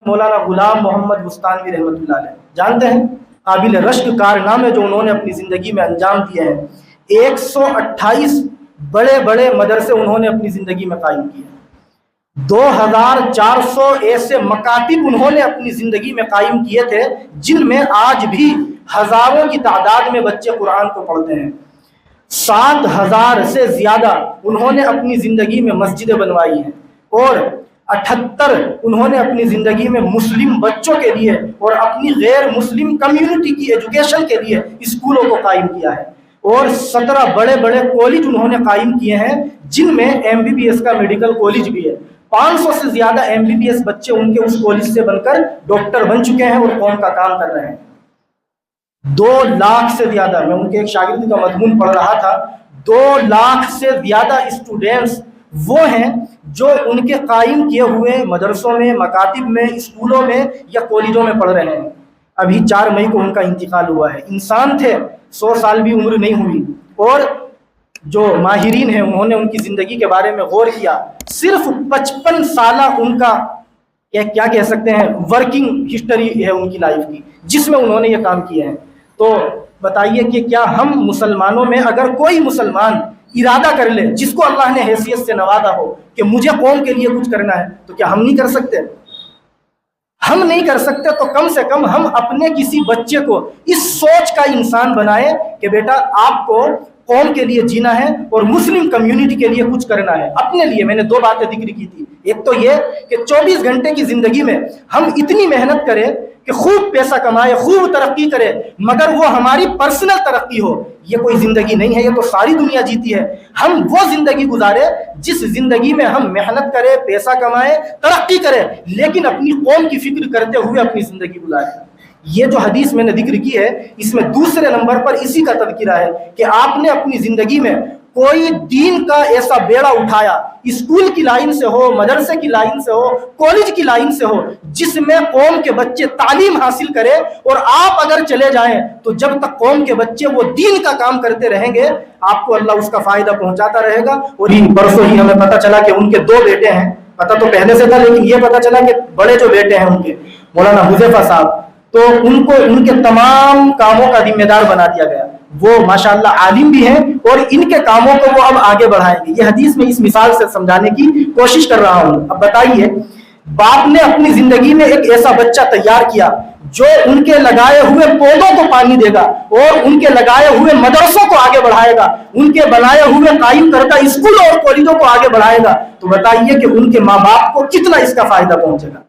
مولانا غلام محمد بستانوی رحمۃ اللہ علیہ جانتے ہیں، قابل رشک کارنامے جو انہوں نے اپنی زندگی میں انجام دیے ہیں۔ 128 بڑے بڑے مدرسے انہوں نے اپنی زندگی میں قائم کیے، 2400 ایسے مکاتب انہوں نے اپنی زندگی میں قائم کیے تھے جن میں آج بھی ہزاروں کی تعداد میں بچے قرآن کو پڑھتے ہیں۔ 7000 سے زیادہ انہوں نے اپنی زندگی میں مسجدیں بنوائی ہیں، اور 78 انہوں نے اپنی زندگی میں مسلم بچوں کے لیے اور اپنی غیر مسلم کمیونٹی کی ایجوکیشن کے لیے اسکولوں کو قائم کیا ہے، اور 17 بڑے بڑے کالج انہوں نے قائم کیے ہیں جن میں MBBS کا میڈیکل کالج بھی ہے۔ 500 سے زیادہ MBBS بچے ان کے اس کالج سے بن کر ڈاکٹر بن چکے ہیں اور قوم کا کام کر رہے ہیں۔ 2 لاکھ سے زیادہ، میں ان کے ایک شاگرد کا مضمون پڑھ رہا تھا، 2 لاکھ سے زیادہ اسٹوڈینٹس وہ ہیں جو ان کے قائم کیے ہوئے مدرسوں میں، مکاتب میں، اسکولوں میں یا کالجوں میں پڑھ رہے ہیں۔ ابھی 4 مئی کو ان کا انتقال ہوا ہے۔ انسان تھے، 100 سال بھی عمر نہیں ہوئی، اور جو ماہرین ہیں انہوں نے ان کی زندگی کے بارے میں غور کیا، صرف 55 سالہ ان کا کیا کہہ سکتے ہیں ورکنگ ہسٹری ہے ان کی لائف کی، جس میں انہوں نے یہ کام کیے ہیں۔ تو بتائیے کہ کیا ہم مسلمانوں میں اگر کوئی مسلمان ارادہ کر لے، جس کو اللہ نے حیثیت سے نوازا ہو کہ مجھے قوم کے لیے کچھ کرنا ہے، تو کیا ہم نہیں کر سکتے؟ ہم نہیں کر سکتے تو کم سے کم ہم اپنے کسی بچے کو اس سوچ کا انسان بنائیں کہ بیٹا آپ کو قوم کے لیے جینا ہے اور مسلم کمیونٹی کے لیے کچھ کرنا ہے۔ اپنے لیے میں نے 2 باتیں ذکر کی تھی، ایک تو یہ کہ 24 گھنٹے کی زندگی میں ہم اتنی محنت کریں کہ خوب پیسہ کمائے، خوب ترقی کرے، مگر وہ ہماری پرسنل ترقی ہو۔ یہ کوئی زندگی نہیں ہے، یہ تو ساری دنیا جیتی ہے۔ ہم وہ زندگی گزارے جس زندگی میں ہم محنت کرے، پیسہ کمائے، ترقی کرے، لیکن اپنی قوم کی فکر کرتے ہوئے اپنی زندگی گزارے۔ یہ جو حدیث میں نے ذکر کی ہے، اس میں دوسرے نمبر پر اسی کا تذکرہ ہے کہ آپ نے اپنی زندگی میں کوئی دین کا ایسا بیڑا اٹھایا، اسکول کی لائن سے ہو، مدرسے کی لائن سے ہو، کالج کی لائن سے ہو، جس میں قوم کے بچے تعلیم حاصل کرے، اور آپ اگر چلے جائیں تو جب تک قوم کے بچے وہ دین کا کام کرتے رہیں گے آپ کو اللہ اس کا فائدہ پہنچاتا رہے گا۔ اور برسوں ہی ہمیں پتہ چلا کہ ان کے 2 بیٹے ہیں، پتہ تو پہلے سے تھا لیکن یہ پتہ چلا کہ بڑے جو بیٹے ہیں ان کے مولانا حذیفہ صاحب، تو ان کو ان کے تمام کاموں کا ذمہ دار بنا دیا گیا۔ وہ ماشاءاللہ عالم بھی ہیں اور ان کے کاموں کو وہ اب آگے بڑھائیں گے۔ یہ حدیث میں اس مثال سے سمجھانے کی کوشش کر رہا ہوں۔ اب بتائیے، باپ نے اپنی زندگی میں ایک ایسا بچہ تیار کیا جو ان کے لگائے ہوئے پودوں کو پانی دے گا اور ان کے لگائے ہوئے مدرسوں کو آگے بڑھائے گا، ان کے بنائے ہوئے قائم کردہ اسکولوں اور کالجوں کو آگے بڑھائے گا، تو بتائیے کہ ان کے ماں باپ کو کتنا اس کا فائدہ پہنچے گا۔